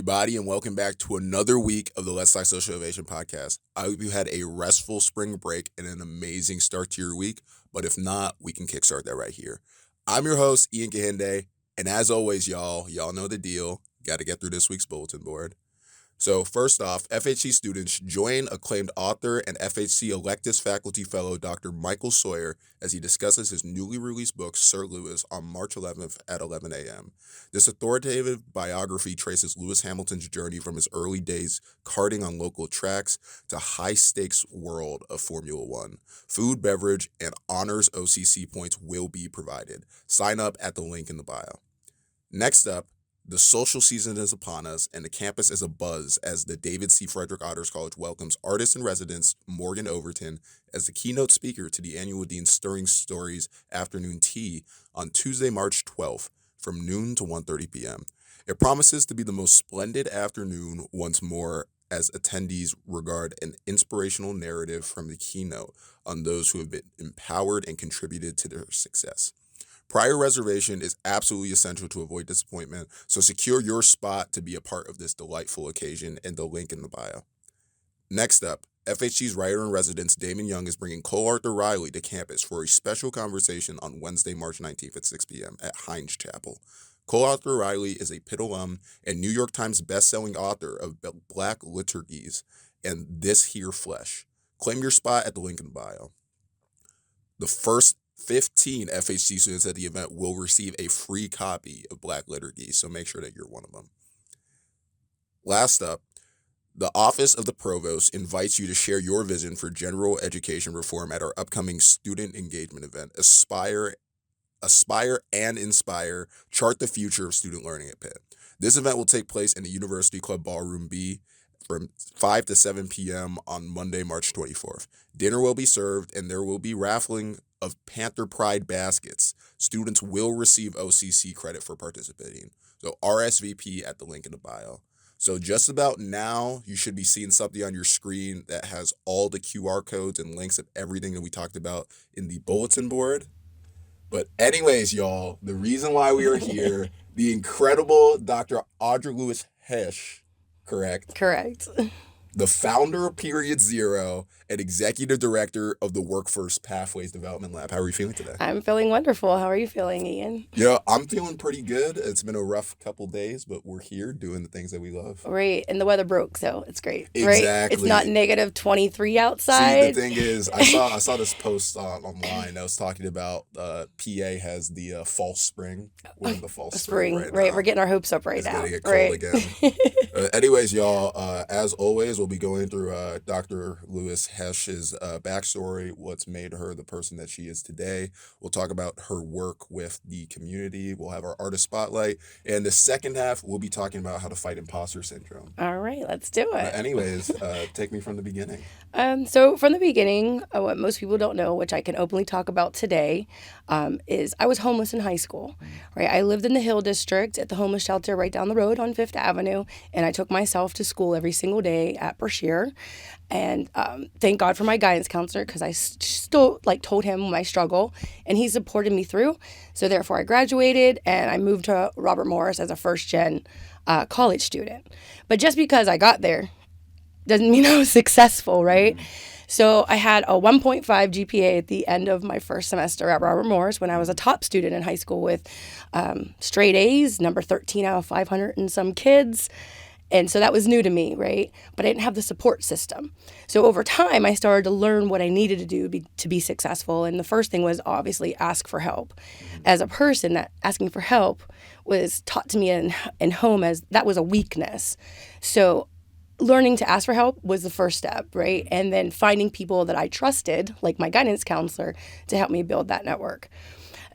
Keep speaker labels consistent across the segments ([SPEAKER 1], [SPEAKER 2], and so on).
[SPEAKER 1] everybody, and welcome back to another week of the Let's Talk Social Innovation podcast. I hope you had a restful spring break and an amazing start to your week, but if not, we can kickstart that right here. I'm your host, Ian Kahinde, and as always, y'all know the deal. Got to get through this week's bulletin board. So first off, FHC students join acclaimed author and FHC Electus Faculty Fellow Dr. Michael Sawyer as he discusses his newly released book, Sir Lewis, on March 11th at 11 a.m. This authoritative biography traces Lewis Hamilton's journey from his early days karting on local tracks to high-stakes world of Formula One. Food, beverage, and honors OCC points will be provided. Sign up at the link in the bio. Next up, the social season is upon us, and the campus is abuzz as the David C. Frederick Honors College welcomes artist-in-residence Morgan Overton as the keynote speaker to the annual Dean's Stirring Stories afternoon tea on Tuesday, March 12th from noon to 1:30 p.m. It promises to be the most splendid afternoon once more as attendees regard an inspirational narrative from the keynote on those who have been empowered and contributed to their success. Prior reservation is absolutely essential to avoid disappointment, so secure your spot to be a part of this delightful occasion in the link in the bio. Next up, FHC's writer-in-residence Damon Young is bringing Cole Arthur Riley to campus for a special conversation on Wednesday, March 19th at 6 p.m. at Heinz Chapel. Cole Arthur Riley is a Pitt alum and New York Times best-selling author of Black Liturgies and This Here Flesh. Claim your spot at the link in the bio. The first 15 FHC students at the event will receive a free copy of Black Liturgy, so make sure that you're one of them. Last up, the Office of the Provost invites you to share your vision for general education reform at our upcoming student engagement event, Aspire and Inspire, Chart the Future of Student Learning at Pitt. This event will take place in the University Club Ballroom B from 5 to 7 p.m. on Monday, March 24th. Dinner will be served, and there will be raffling of Panther Pride baskets. Students will receive OCC credit for participating. So RSVP at the link in the bio. So just about now, you should be seeing something on your screen that has all the QR codes and links of everything that we talked about in the bulletin board. But anyways, y'all, the reason why we are here, the incredible Dr. Audra Lewis-Hoesch, correct?
[SPEAKER 2] Correct.
[SPEAKER 1] The founder of Period Zero and executive director of the Workforce Pathways Development Lab. How are you feeling today?
[SPEAKER 2] I'm feeling wonderful. How are you feeling, Ian?
[SPEAKER 1] Yeah, I'm feeling pretty good. It's been a rough couple days, but we're here doing the things that we love.
[SPEAKER 2] Right, and the weather broke, so it's great.
[SPEAKER 1] Exactly.
[SPEAKER 2] Right? It's not negative 23 outside.
[SPEAKER 1] See, the thing is, I saw this post online that was talking about PA has the false spring. We're in the false spring right now.
[SPEAKER 2] We're getting our hopes up right now.
[SPEAKER 1] It's getting cold again. Anyways, y'all, as always, we'll be going through Dr. Lewis-Hoesch's backstory, what's made her the person that she is today. We'll talk about her work with the community. We'll have our artist spotlight. And the second half, we'll be talking about how to fight imposter syndrome.
[SPEAKER 2] All right, let's do it.
[SPEAKER 1] Anyways, take me from the beginning.
[SPEAKER 2] So from the beginning, what most people don't know, which I can openly talk about today, is I was homeless in high school. Right, I lived in the Hill District at the homeless shelter right down the road on 5th Avenue, and I took myself to school every single day at Brashear. And thank God for my guidance counselor, because I still told him my struggle, and he supported me through. So therefore, I graduated and I moved to Robert Morris as a first-gen college student. But just because I got there doesn't mean I was successful, right? Mm-hmm. So I had a 1.5 GPA at the end of my first semester at Robert Morris when I was a top student in high school with straight A's, number 13 out of 500 and some kids. And so that was new to me, right? But I didn't have the support system. So over time, I started to learn what I needed to do to be successful. And the first thing was obviously ask for help. As a person, that asking for help was taught to me in home as that was a weakness. So learning to ask for help was the first step, right? And then finding people that I trusted, like my guidance counselor, to help me build that network.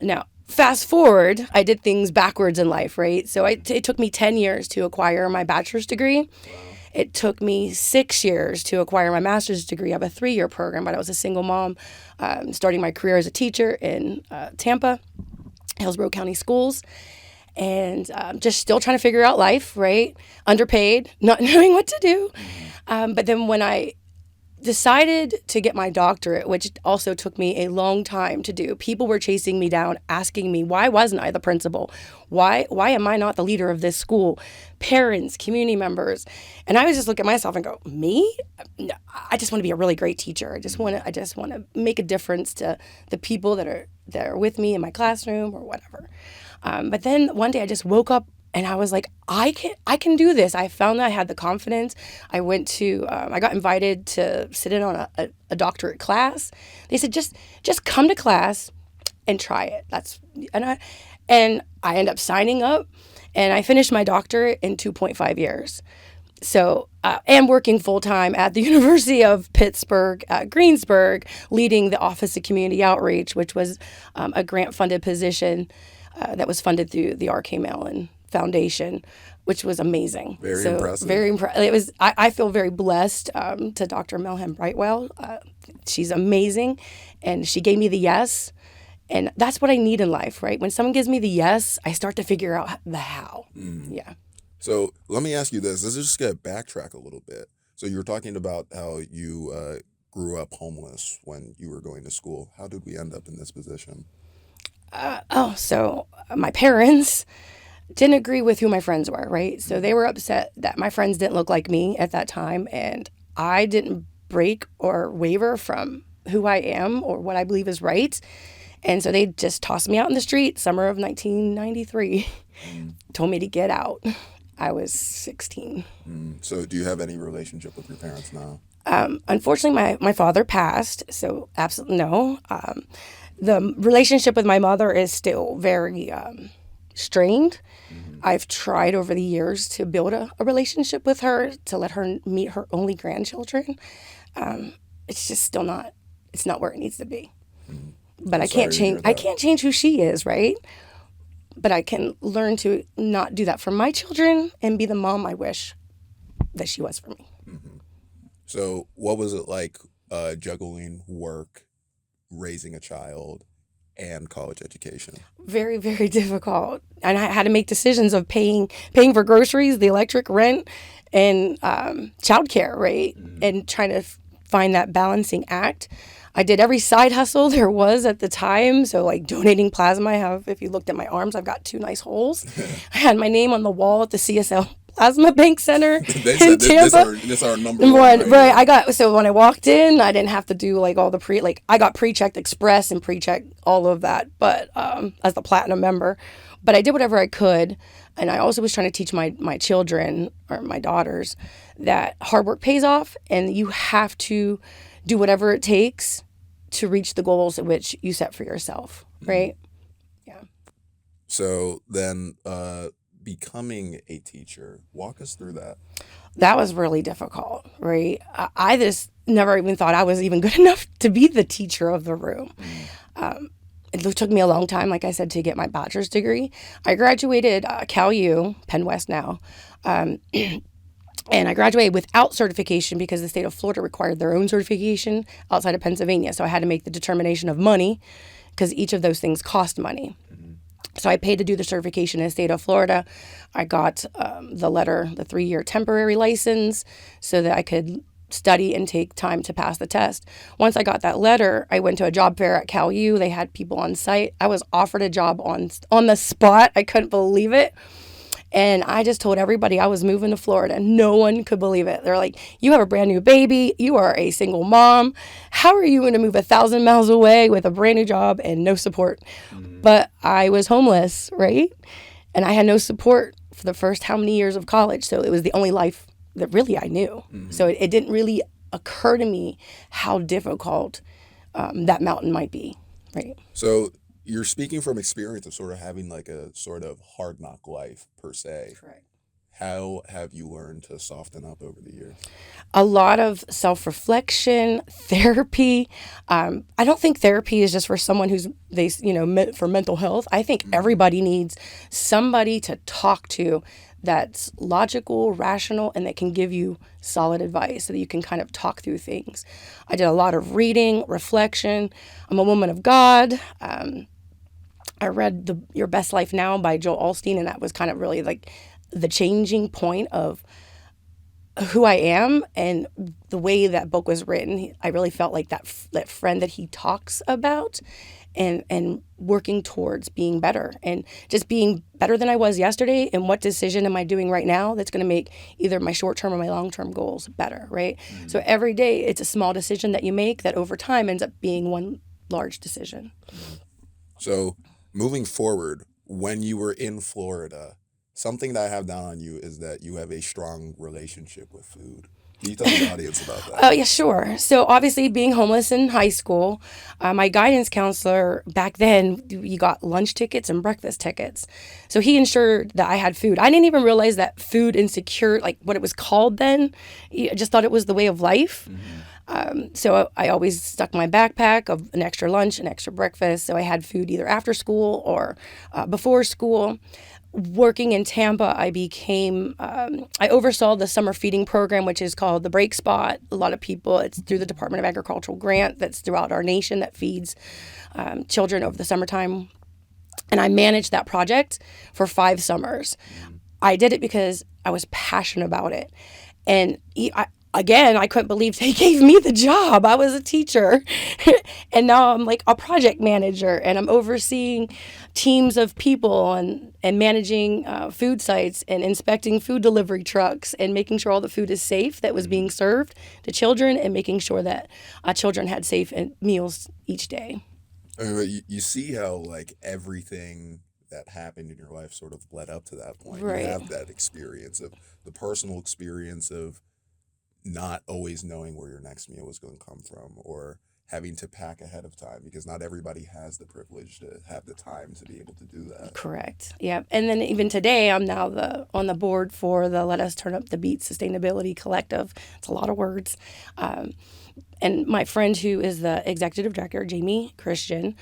[SPEAKER 2] Now, fast forward, I did things backwards in life, right? So it took me 10 years to acquire my bachelor's degree. Wow. It took me 6 years to acquire my master's degree. I have a 3-year program, but I was a single mom, starting my career as a teacher in Tampa, Hillsborough County Schools, and just still trying to figure out life, right? Underpaid, not knowing what to do. But then when I decided to get my doctorate, which also took me a long time to do. People were chasing me down, asking me, why wasn't I the principal? Why am I not the leader of this school? Parents, community members. And I was just looking at myself and go, me? No, I just want to be a really great teacher. I just want to make a difference to the people that are with me in my classroom or whatever. But then one day I just woke up and I was like, I can do this. I found that I had the confidence. I got invited to sit in on a doctorate class. They said, just come to class and try it. And I ended up signing up, and I finished my doctorate in 2.5 years. So, and working full-time at the University of Pittsburgh, Greensburg, leading the Office of Community Outreach, which was a grant-funded position that was funded through the R.K. Mellon Foundation, which was amazing.
[SPEAKER 1] Very impressive.
[SPEAKER 2] Very impressive. It was. I feel very blessed to Dr. Melhem Brightwell. She's amazing, and she gave me the yes, and that's what I need in life, right? When someone gives me the yes, I start to figure out the how. Yeah.
[SPEAKER 1] So let me ask you this. Let's just get backtrack a little bit. So you were talking about how you grew up homeless when you were going to school. How did we end up in this position?
[SPEAKER 2] So my parents didn't agree with who my friends were, right? So they were upset that my friends didn't look like me at that time, and I didn't break or waver from who I am or what I believe is right. And so they just tossed me out in the street, summer of 1993, told me to get out. I was 16.
[SPEAKER 1] So do you have any relationship with your parents now?
[SPEAKER 2] Unfortunately, my father passed, so absolutely no. The relationship with my mother is still very strained. I've tried over the years to build a relationship with her, to let her meet her only grandchildren. It's just still not, it's not where it needs to be. But I can't change who she is, right? But I can learn to not do that for my children and be the mom I wish that she was for me.
[SPEAKER 1] So what was it like juggling work, raising a child, and college education?
[SPEAKER 2] Very, very difficult. And I had to make decisions of paying for groceries, the electric, rent, and childcare, right? And trying to find that balancing act. I did every side hustle there was at the time. So like donating plasma. If you looked at my arms, I've got 2 nice holes. I had my name on the wall at the CSL Plasma Bank Center in Tampa.
[SPEAKER 1] This our number one.
[SPEAKER 2] Right. So when I walked in, I didn't have to do like all the I got pre-checked express and pre-checked all of that, but as the platinum member. But I did whatever I could. And I also was trying to teach my children or my daughters that hard work pays off, and you have to do whatever it takes to reach the goals at which you set for yourself, right? Yeah.
[SPEAKER 1] So then becoming a teacher, walk us through that.
[SPEAKER 2] That was really difficult, right? I just never even thought I was even good enough to be the teacher of the room. It took me a long time, like I said, to get my bachelor's degree. I graduated Cal U, Penn West now, and I graduated without certification because the state of Florida required their own certification outside of Pennsylvania. So I had to make the determination of money because each of those things cost money. So I paid to do the certification in the state of Florida. I got the letter, the 3-year temporary license, so that I could study and take time to pass the test. Once I got that letter, I went to a job fair at Cal U. They had people on site. I was offered a job on the spot. I couldn't believe it. And I just told everybody I was moving to Florida. No one could believe it. They're like, you have a brand new baby. You are a single mom. How are you going to move 1,000 miles away with a brand new job and no support? But I was homeless, right? And I had no support for the first how many years of college. So it was the only life that really I knew. So it didn't really occur to me how difficult that mountain might be, right?
[SPEAKER 1] So you're speaking from experience of sort of having like a sort of hard knock life per se.
[SPEAKER 2] Correct.
[SPEAKER 1] How have you learned to soften up over the years?
[SPEAKER 2] A lot of self-reflection, therapy. I don't think therapy is just for someone for mental health. I think everybody needs somebody to talk to that's logical, rational, and that can give you solid advice so that you can kind of talk through things. I did a lot of reading, reflection. I'm a woman of God. I read Your Best Life Now by Joel Osteen, and that was kind of really like the changing point of who I am and the way that book was written, I really felt like that friend that he talks about, and working towards being better and just being better than I was yesterday. And what decision am I doing right now that's going to make either my short term or my long term goals better, right? Mm-hmm. So every day it's a small decision that you make that over time ends up being one large decision.
[SPEAKER 1] So moving forward, when you were in Florida, something that I have down on you is that you have a strong relationship with food. Can you tell the audience about that?
[SPEAKER 2] Oh, yeah, sure. So obviously being homeless in high school, my guidance counselor back then, you got lunch tickets and breakfast tickets. So he ensured that I had food. I didn't even realize that food insecure, like what it was called then. I just thought it was the way of life. So I always stuck my backpack of an extra lunch, an extra breakfast. So I had food either after school or before school. Working in Tampa, I oversaw the summer feeding program, which is called the Break Spot. A lot of people, it's through the Department of Agricultural grant that's throughout our nation that feeds children over the summertime. And I managed that project for 5 summers. I did it because I was passionate about it. And I couldn't believe they gave me the job. I was a teacher. And now I'm like a project manager, and I'm overseeing teams of people and managing food sites and inspecting food delivery trucks and making sure all the food is safe that was being served to children, and making sure that children had safe meals each day.
[SPEAKER 1] I mean, you see how like everything that happened in your life sort of led up to that point.
[SPEAKER 2] Right.
[SPEAKER 1] You have that experience of the personal experience of not always knowing where your next meal was going to come from, or having to pack ahead of time, because not everybody has the privilege to have the time to be able to do that.
[SPEAKER 2] Correct. Yeah. And then even today, I'm now on the board for the Let Us Turn Up the Beat Sustainability Collective. It's a lot of words. And my friend who is the executive director, Jamie Christian,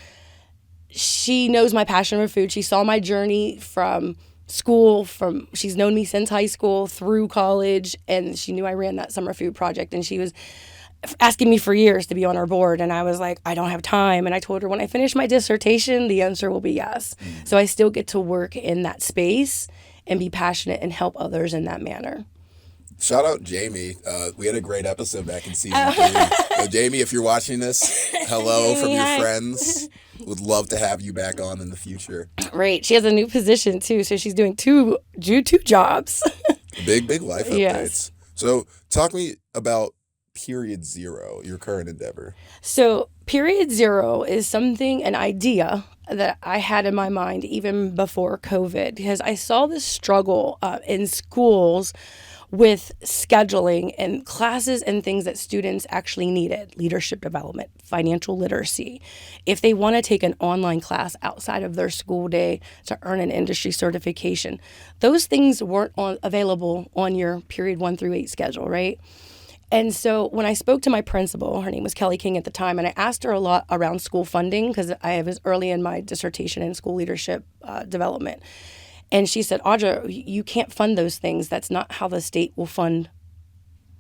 [SPEAKER 2] she knows my passion for food. She saw my journey from school, she's known me since high school through college, and she knew I ran that summer food project, and she was asking me for years to be on our board, and I was like, I don't have time. And I told her when I finish my dissertation, the answer will be yes. So I still get to work in that space and be passionate and help others in that manner.
[SPEAKER 1] Shout out Jamie. We had a great episode back in season 3. Jamie, if you're watching this, hello from your friends. Would love to have you back on in the future.
[SPEAKER 2] Right. She has a new position too, so she's doing two jobs.
[SPEAKER 1] Big life updates.
[SPEAKER 2] Yes.
[SPEAKER 1] So talk to me about Period Zero, your current endeavor.
[SPEAKER 2] So Period Zero is an idea that I had in my mind even before COVID, because I saw this struggle in schools with scheduling and classes and things that students actually needed: leadership development, financial literacy. If they want to take an online class outside of their school day to earn an industry certification, those things weren't available on your period 1 through 8 schedule, right? And so when I spoke to my principal, her name was Kelly King at the time, and I asked her a lot around school funding, because I was early in my dissertation in school leadership development. And she said, Audra, you can't fund those things. That's not how the state will fund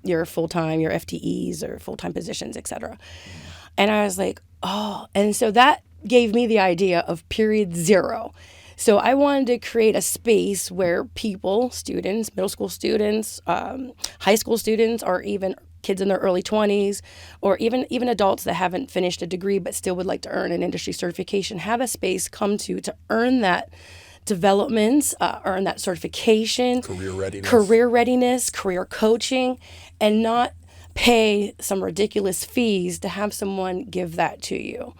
[SPEAKER 2] your full-time, your FTEs or full-time positions, et cetera. And I was like, oh. And so that gave me the idea of Period Zero. So I wanted to create a space where people, students, middle school students, high school students, or even kids in their early 20s, or even adults that haven't finished a degree but still would like to earn an industry certification, have a space come to earn that development, earn that certification, career readiness, career coaching, and not pay some ridiculous fees to have someone give that to you.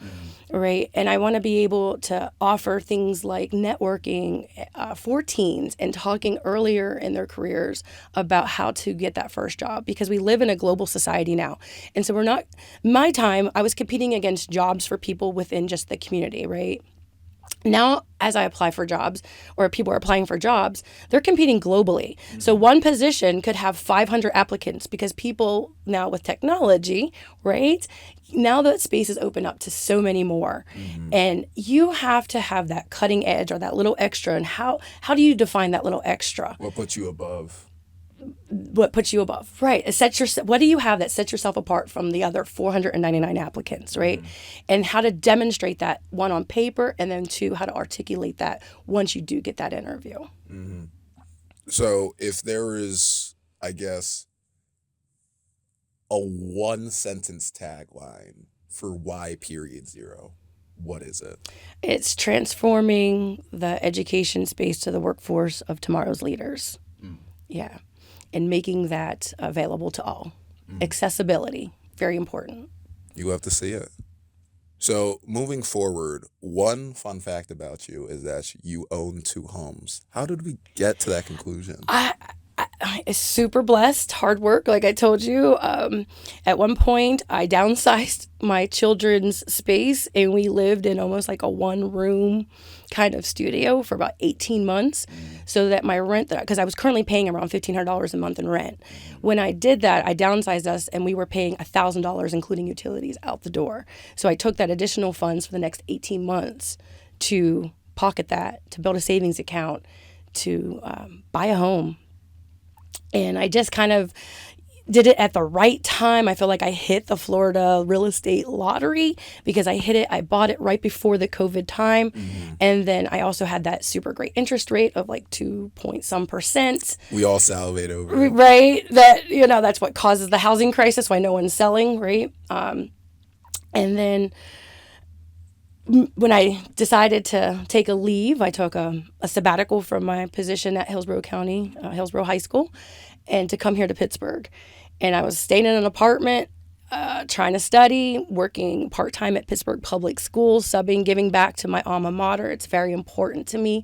[SPEAKER 2] Right. And I want to be able to offer things like networking for teens and talking earlier in their careers about how to get that first job, because we live in a global society now. And so my time, I was competing against jobs for people within just the community, right? Now, as I apply for jobs, or people are applying for jobs, they're competing globally. So one position could have 500 applicants, because people now with technology, right? Now that space is open up to so many more. And you have to have that cutting edge or that little extra. And how do you define that little extra?
[SPEAKER 1] What puts you above?
[SPEAKER 2] What puts you above, right? What do you have that sets yourself apart from the other 499 applicants, right? And how to demonstrate that, one, on paper, and then two, how to articulate that once you do get that interview.
[SPEAKER 1] So if there is, I guess, a one sentence tagline for why period zero, what is it?
[SPEAKER 2] It's transforming the education space to the workforce of tomorrow's leaders. Yeah. And making that available to all. Accessibility, very important.
[SPEAKER 1] You have to see it. So moving forward, one fun fact about you is that you own 2 homes. How did we get to that conclusion?
[SPEAKER 2] It's super blessed, hard work, like I told you. At one point, I downsized my children's space, and we lived in almost like a one-room kind of studio for about 18 months, so that my rent, because I was currently paying around $1,500 a month in rent. When I did that, I downsized us, and we were paying $1,000, including utilities, out the door. So I took that additional funds for the next 18 months to pocket that, to build a savings account, to buy a home. And I just kind of did it at the right time. I feel like I hit the Florida real estate lottery because I bought it right before the COVID time. And then I also had that super great interest rate of like 2-point-some%.
[SPEAKER 1] We all salivate over it.
[SPEAKER 2] Right? That's what causes the housing crisis, why no one's selling, right? And then when I decided to take a leave, I took a sabbatical from my position at Hillsborough County, Hillsborough High School, and to come here to Pittsburgh. And I was staying in an apartment, trying to study, working part-time at Pittsburgh Public Schools, subbing, giving back to my alma mater. It's very important to me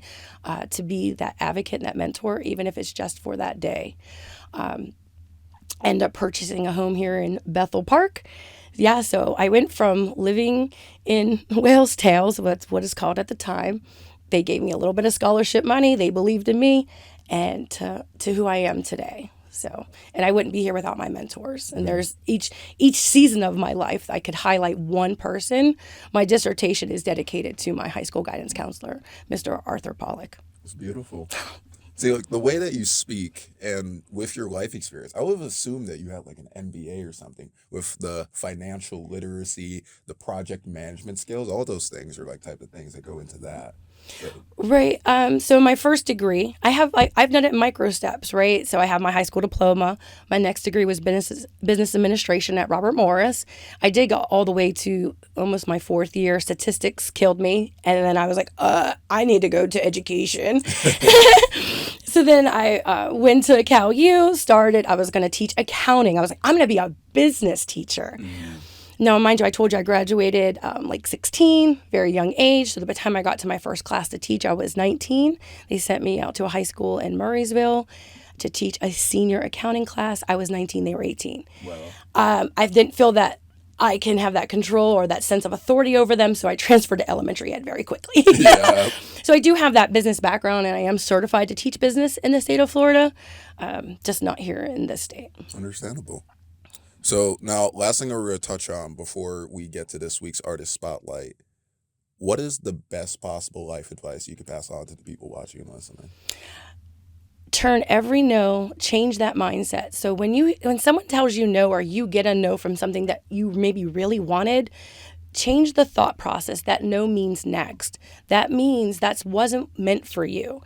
[SPEAKER 2] to be that advocate and that mentor, even if it's just for that day. End up purchasing a home here in Bethel Park. Yeah, so I went from living in Whale's Tail, so that's what it's called at the time. They gave me a little bit of scholarship money. They believed in me, and to who I am today. So, and I wouldn't be here without my mentors. And there's each season of my life, I could highlight one person. My dissertation is dedicated to my high school guidance counselor, Mr. Arthur Pollock.
[SPEAKER 1] It's beautiful. See, like the way that you speak and with your life experience, I would have assumed that you had like an MBA or something with the financial literacy, the project management skills. All those things are like type of things that go into that. So.
[SPEAKER 2] Right. So my first degree, I've done it in micro steps, right? So I have my high school diploma. My next degree was business administration at Robert Morris. I did go all the way to almost my 4th year. Statistics killed me. And then I was like, I need to go to education. So then I went to Cal U, I was going to teach accounting. I was like, I'm going to be a business teacher. Now, mind you, I told you I graduated like 16, very young age. So by the time I got to my first class to teach, I was 19. They sent me out to a high school in Murraysville to teach a senior accounting class. I was 19, they were 18. Wow. I didn't feel that I can have that control or that sense of authority over them, so I transferred to elementary ed very quickly. Yeah. So I do have that business background, and I am certified to teach business in the state of Florida, just not here in this state.
[SPEAKER 1] Understandable. So now, last thing we're going to touch on before we get to this week's Artist Spotlight, what is the best possible life advice you could pass on to the people watching and listening?
[SPEAKER 2] Turn every no, change that mindset. So when someone tells you no or you get a no from something that you maybe really wanted, change the thought process. That no means next. That means that wasn't meant for you.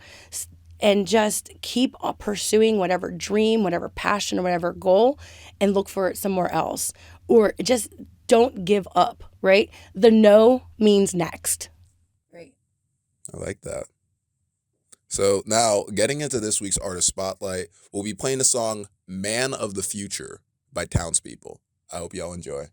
[SPEAKER 2] And just keep pursuing whatever dream, whatever passion, or whatever goal, and look for it somewhere else. Or just don't give up, right? The no means next. Right.
[SPEAKER 1] I like that. So now, getting into this week's Artist Spotlight, we'll be playing the song Man of the Future by Townspeople. I hope y'all enjoy.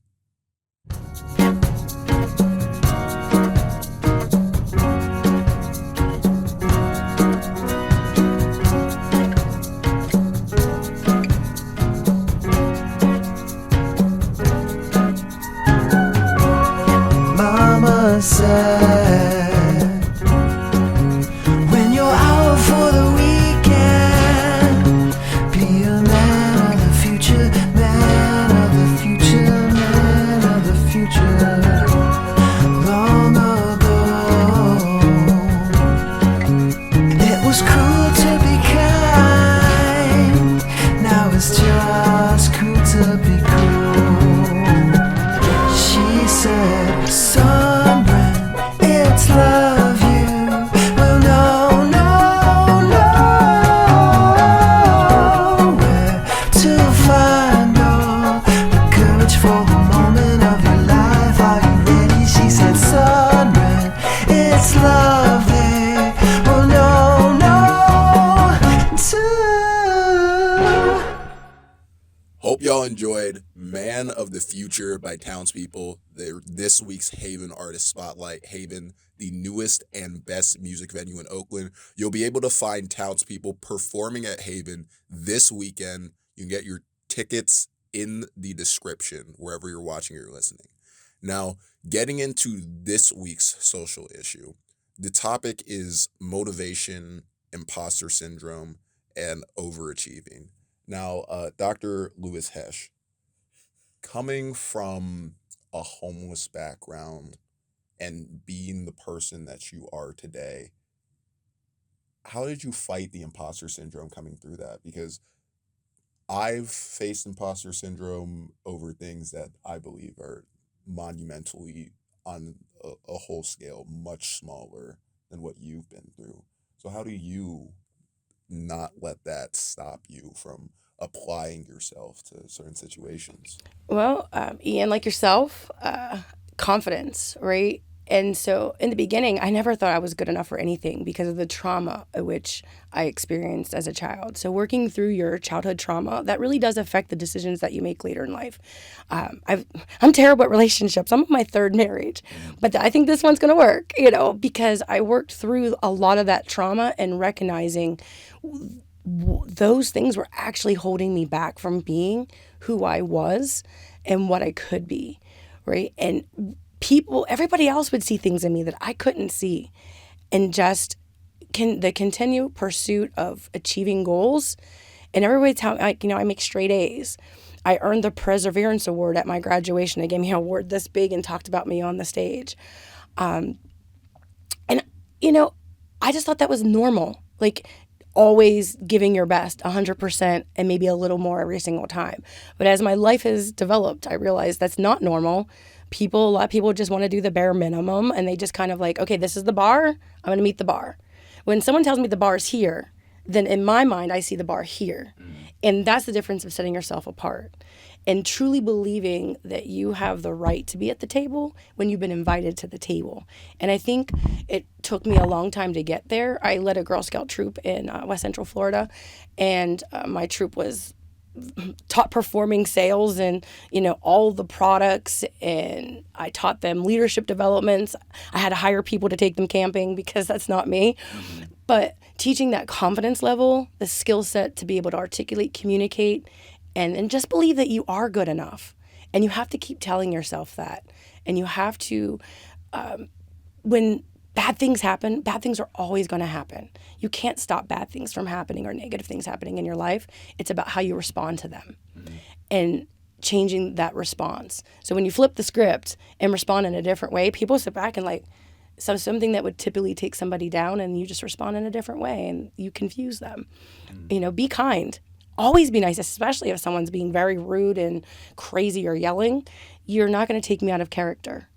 [SPEAKER 3] Mama said, when you're out for the weekend, be a man of the future, man of the future, man of the future. Long ago, it was cruel to be kind, now it's just cool to be cool. She said, son,
[SPEAKER 1] enjoyed Man of the Future by Townspeople, this week's Haven Artist Spotlight. Haven, the newest and best music venue in Oakland. You'll be able to find Townspeople performing at Haven this weekend. You can get your tickets in the description wherever you're watching or listening. Now, getting into this week's social issue, the topic is motivation, imposter syndrome, and overachieving. Now, Dr. Lewis-Hoesch, coming from a homeless background and being the person that you are today, how did you fight the imposter syndrome coming through that? Because I've faced imposter syndrome over things that I believe are monumentally on a whole scale, much smaller than what you've been through. So how do you not let that stop you from applying yourself to certain situations?
[SPEAKER 2] Well, Ian, like yourself, confidence, right? And so in the beginning, I never thought I was good enough for anything because of the trauma which I experienced as a child. So working through your childhood trauma, that really does affect the decisions that you make later in life. I'm terrible at relationships. I'm on my third marriage, but I think this one's going to work, because I worked through a lot of that trauma and recognizing those things were actually holding me back from being who I was and what I could be, right? And everybody else would see things in me that I couldn't see. And just the continued pursuit of achieving goals. And everybody tell me, I make straight A's. I earned the Perseverance Award at my graduation. They gave me an award this big and talked about me on the stage. And I just thought that was normal. Like, always giving your best 100% and maybe a little more every single time. But as my life has developed, I realized that's not normal. A lot of people just want to do the bare minimum, and they just kind of like, okay, this is the bar, I'm going to meet the bar. When someone tells me the bar is here, then in my mind, I see the bar here. And that's the difference of setting yourself apart and truly believing that you have the right to be at the table when you've been invited to the table. And I think it took me a long time to get there. I led a Girl Scout troop in West Central Florida, and my troop was top performing sales and all the products, and I taught them leadership developments. I had to hire people to take them camping because that's not me. But teaching that confidence level, the skill set to be able to articulate, communicate, and just believe that you are good enough. And you have to keep telling yourself that. And you have to, when bad things happen, bad things are always going to happen. You can't stop bad things from happening or negative things happening in your life. It's about how you respond to them and changing that response. So when you flip the script and respond in a different way, people sit back and something that would typically take somebody down, and you just respond in a different way and you confuse them. Be kind. Always be nice, especially if someone's being very rude and crazy or yelling. You're not going to take me out of character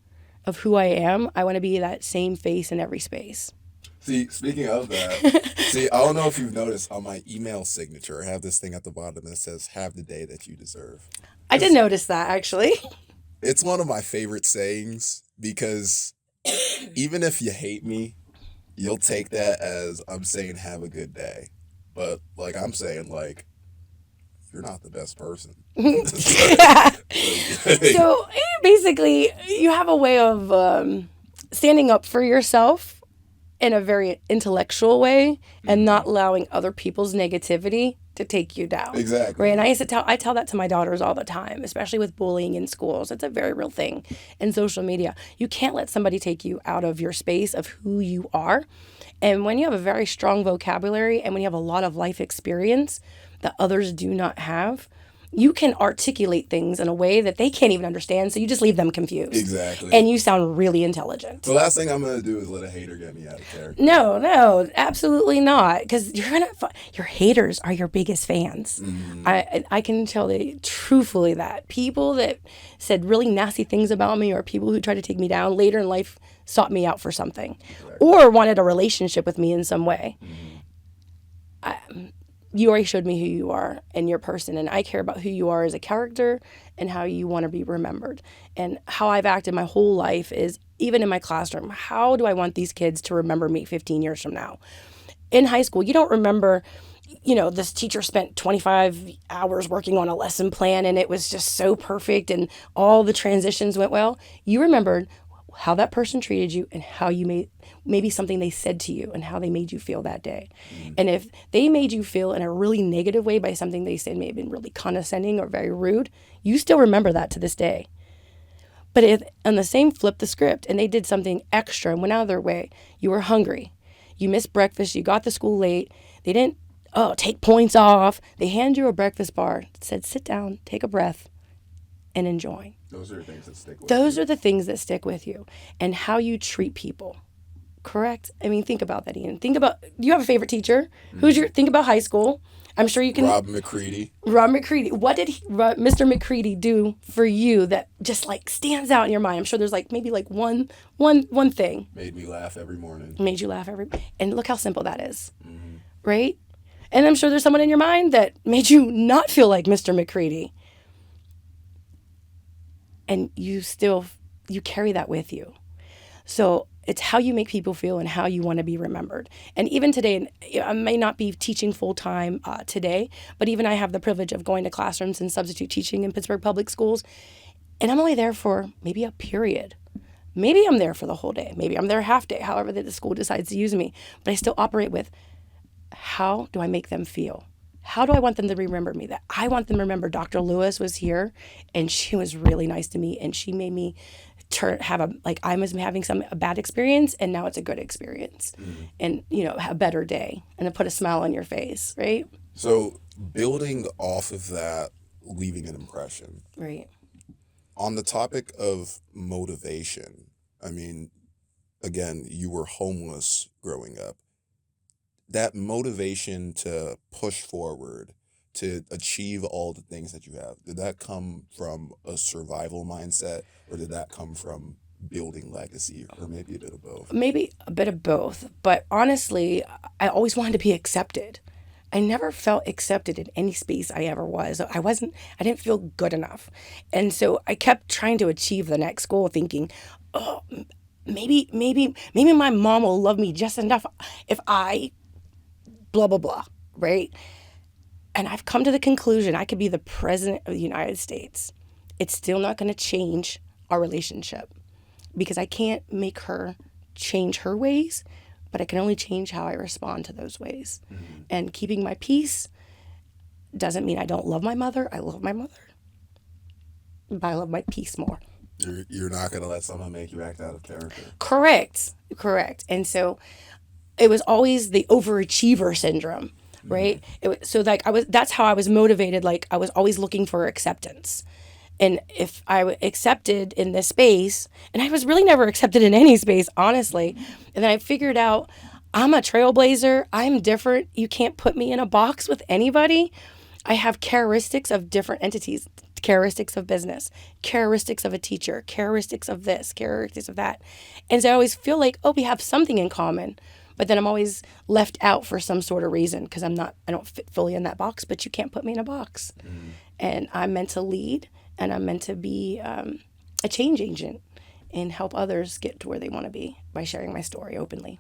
[SPEAKER 2] of who I am. I want to be that same face in every space.
[SPEAKER 1] See, speaking of that, I don't know if you've noticed on my email signature, I have this thing at the bottom that says, "Have the day that you deserve."
[SPEAKER 2] I did notice that, actually.
[SPEAKER 1] It's one of my favorite sayings because even if you hate me, you'll take that as I'm saying have a good day. But I'm saying you're not the best person.
[SPEAKER 2] So basically, you have a way of standing up for yourself in a very intellectual way and not allowing other people's negativity to take you down.
[SPEAKER 1] Exactly.
[SPEAKER 2] Right. And I tell that to my daughters all the time, especially with bullying in schools. It's a very real thing in social media. You can't let somebody take you out of your space of who you are. And when you have a very strong vocabulary and when you have a lot of life experience that others do not have, you can articulate things in a way that they can't even understand, so you just leave them confused.
[SPEAKER 1] Exactly.
[SPEAKER 2] And you sound really intelligent.
[SPEAKER 1] The last thing I'm going to do is let a hater get me out of character.
[SPEAKER 2] No, absolutely not. Because your haters are your biggest fans. I can tell you truthfully that people that said really nasty things about me or people who tried to take me down later in life sought me out for something or wanted a relationship with me in some way. You already showed me who you are and your person, and I care about who you are as a character and how you want to be remembered. And how I've acted my whole life is, even in my classroom, how do I want these kids to remember me 15 years from now? In high school, you don't remember this teacher spent 25 hours working on a lesson plan and it was just so perfect and all the transitions went well. You remembered how that person treated you and how you made maybe something they said to you and how they made you feel that day. And if they made you feel in a really negative way by something they said may have been really condescending or very rude, you still remember that to this day. But if on the same flip the script and they did something extra and went out of their way, you were hungry, you missed breakfast, you got to school late, they didn't take points off, they hand you a breakfast bar, said sit down, take a breath, and enjoy.
[SPEAKER 1] Those are the things that stick with
[SPEAKER 2] Those
[SPEAKER 1] you.
[SPEAKER 2] are the things that stick with you and how you treat people. Correct? I mean, think about that, Ian. Think about, do you have a favorite teacher? Think about high school. I'm sure you can.
[SPEAKER 1] Rob McCready.
[SPEAKER 2] What did Mr. McCready do for you that just like stands out in your mind? I'm sure there's like maybe like one thing.
[SPEAKER 1] Made me laugh every morning.
[SPEAKER 2] Made you laugh and look how simple that is. Right? And I'm sure there's someone in your mind that made you not feel like Mr. McCready. And you carry that with you. So it's how you make people feel and how you want to be remembered. And even today, I may not be teaching full time today, but even I have the privilege of going to classrooms and substitute teaching in Pittsburgh public schools. And I'm only there for maybe a period. Maybe I'm there for the whole day. Maybe I'm there half day, however the school decides to use me. But I still operate with, how do I make them feel? How do I want them to remember me? That I want them to remember Dr. Lewis was here and she was really nice to me and she made me I was having a bad experience and now it's a good experience and, a better day and to put a smile on your face, right?
[SPEAKER 1] So building off of that, leaving an impression.
[SPEAKER 2] Right.
[SPEAKER 1] On the topic of motivation, I mean, again, you were homeless growing up. That motivation to push forward, to achieve all the things that you have, did that come from a survival mindset or did that come from building legacy or maybe a bit of both?
[SPEAKER 2] Maybe a bit of both. But honestly, I always wanted to be accepted. I never felt accepted in any space I ever was. I didn't feel good enough. And so I kept trying to achieve the next goal thinking, oh, maybe my mom will love me just enough if I blah, blah, blah, right? And I've come to the conclusion I could be the president of the United States. It's still not going to change our relationship because I can't make her change her ways, but I can only change how I respond to those ways. And keeping my peace doesn't mean I don't love my mother. I love my mother, but I love my peace more.
[SPEAKER 1] You're not going to let someone make you act out of character.
[SPEAKER 2] Correct. And so it was always the overachiever syndrome. Right. That's how I was motivated. Like I was always looking for acceptance. And if I accepted in this space, and I was really never accepted in any space, honestly. And then I figured out I'm a trailblazer. I'm different. You can't put me in a box with anybody. I have characteristics of different entities, characteristics of business, characteristics of a teacher, characteristics of this, characteristics of that. And so I always feel like, we have something in common. But then I'm always left out for some sort of reason because I don't fit fully in that box, but you can't put me in a box. And I'm meant to lead and I'm meant to be a change agent and help others get to where they want to be by sharing my story openly.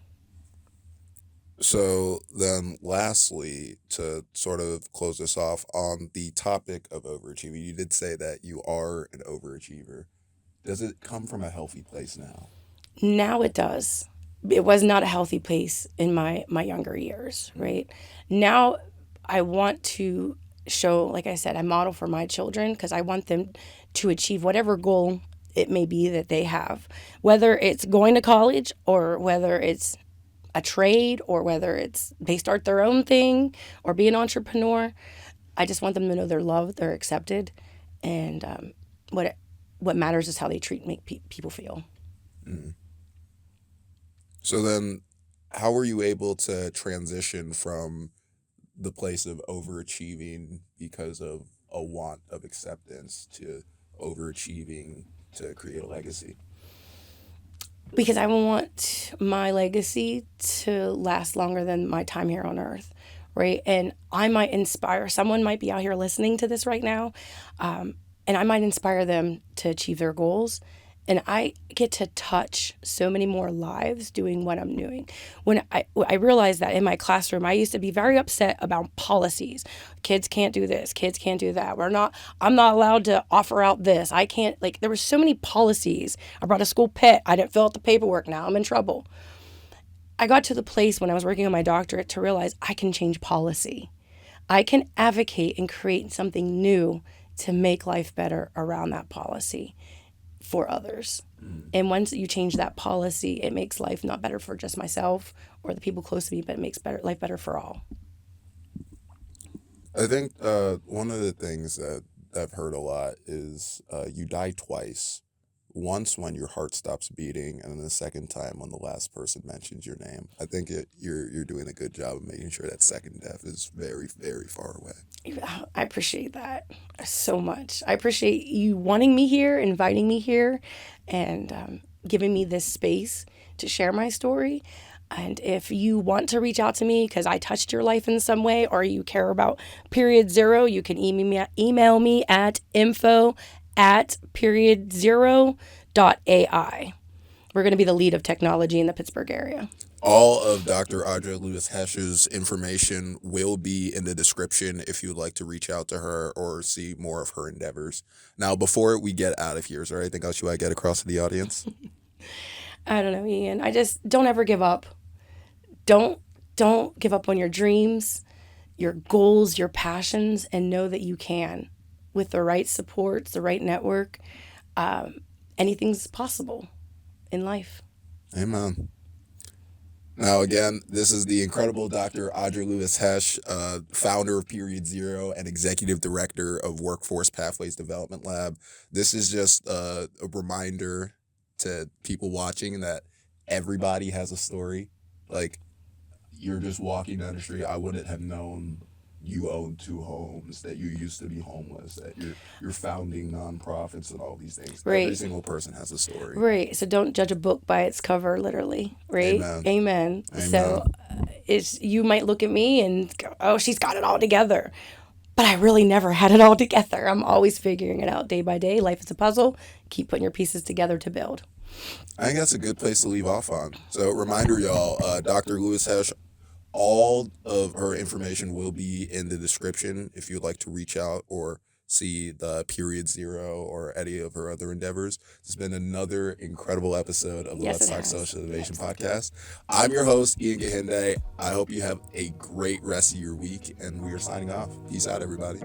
[SPEAKER 1] So then lastly, to sort of close this off on the topic of overachieving, you did say that you are an overachiever. Does it come from a healthy place now?
[SPEAKER 2] Now it does. It was not a healthy place in my younger years, right? Now I want to show, like I said, I model for my children because I want them to achieve whatever goal it may be that they have, whether it's going to college or whether it's a trade or whether it's they start their own thing or be an entrepreneur. I just want them to know they're loved, they're accepted, and what matters is how they make people feel.
[SPEAKER 1] So then how were you able to transition from the place of overachieving because of a want of acceptance to overachieving to create a legacy?
[SPEAKER 2] Because I want my legacy to last longer than my time here on earth, right? And I might inspire, someone might be out here listening to this right now, and I might inspire them to achieve their goals. And I get to touch so many more lives doing what I'm doing. When I realized that in my classroom, I used to be very upset about policies. Kids can't do this. Kids can't do that. I'm not allowed to offer out this. I can't, like, there were so many policies. I brought a school pet. I didn't fill out the paperwork. Now I'm in trouble. I got to the place when I was working on my doctorate to realize I can change policy. I can advocate and create something new to make life better around that policy for others. And once you change that policy, it makes life not better for just myself or the people close to me, but it makes life better for all.
[SPEAKER 1] I think one of the things that I've heard a lot is you die twice. Once when your heart stops beating, and then the second time when the last person mentions your name. I think you're doing a good job of making sure that second death is very, very far away.
[SPEAKER 2] I appreciate that so much. I appreciate you wanting me here, inviting me here, and giving me this space to share my story. And if you want to reach out to me because I touched your life in some way, or you care about Period Zero, you can email me at info@periodzero.ai. We're going to be the lead of technology in the Pittsburgh area.
[SPEAKER 1] All of Dr. Audra Lewis-Hoesch's information will be in the description if you'd like to reach out to her or see more of her endeavors. Now, before we get out of here, is there anything else you want to get across to the audience?
[SPEAKER 2] I don't know, Ian. I just don't ever give up. Don't give up on your dreams, your goals, your passions, and know that you can. With the right supports, the right network, anything's possible in life.
[SPEAKER 1] Amen. Now, again, this is the incredible Dr. Audra Lewis-Hoesch, founder of Period Zero and executive director of Workforce Pathways Development Lab. This is just a reminder to people watching that everybody has a story. Like, you're just walking down the street. I wouldn't have known you own 2 homes, that you used to be homeless, that you're founding nonprofits and all these things.
[SPEAKER 2] Right.
[SPEAKER 1] Every single person has a story.
[SPEAKER 2] Right. So don't judge a book by its cover, literally. Right.
[SPEAKER 1] Amen.
[SPEAKER 2] So you might look at me and go, oh, she's got it all together. But I really never had it all together. I'm always figuring it out day by day. Life is a puzzle. Keep putting your pieces together to build.
[SPEAKER 1] I think that's a good place to leave off on. So reminder, y'all, Dr. Lewis-Hoesch, all of her information will be in the description if you'd like to reach out or see the Period Zero or any of her other endeavors. It's been another incredible episode of the
[SPEAKER 2] Yes,
[SPEAKER 1] Let's
[SPEAKER 2] it
[SPEAKER 1] Talk
[SPEAKER 2] has.
[SPEAKER 1] Social Innovation Podcast. I'm your host, Ian Gahinde. I hope you have a great rest of your week, and we are signing off. Peace out, everybody.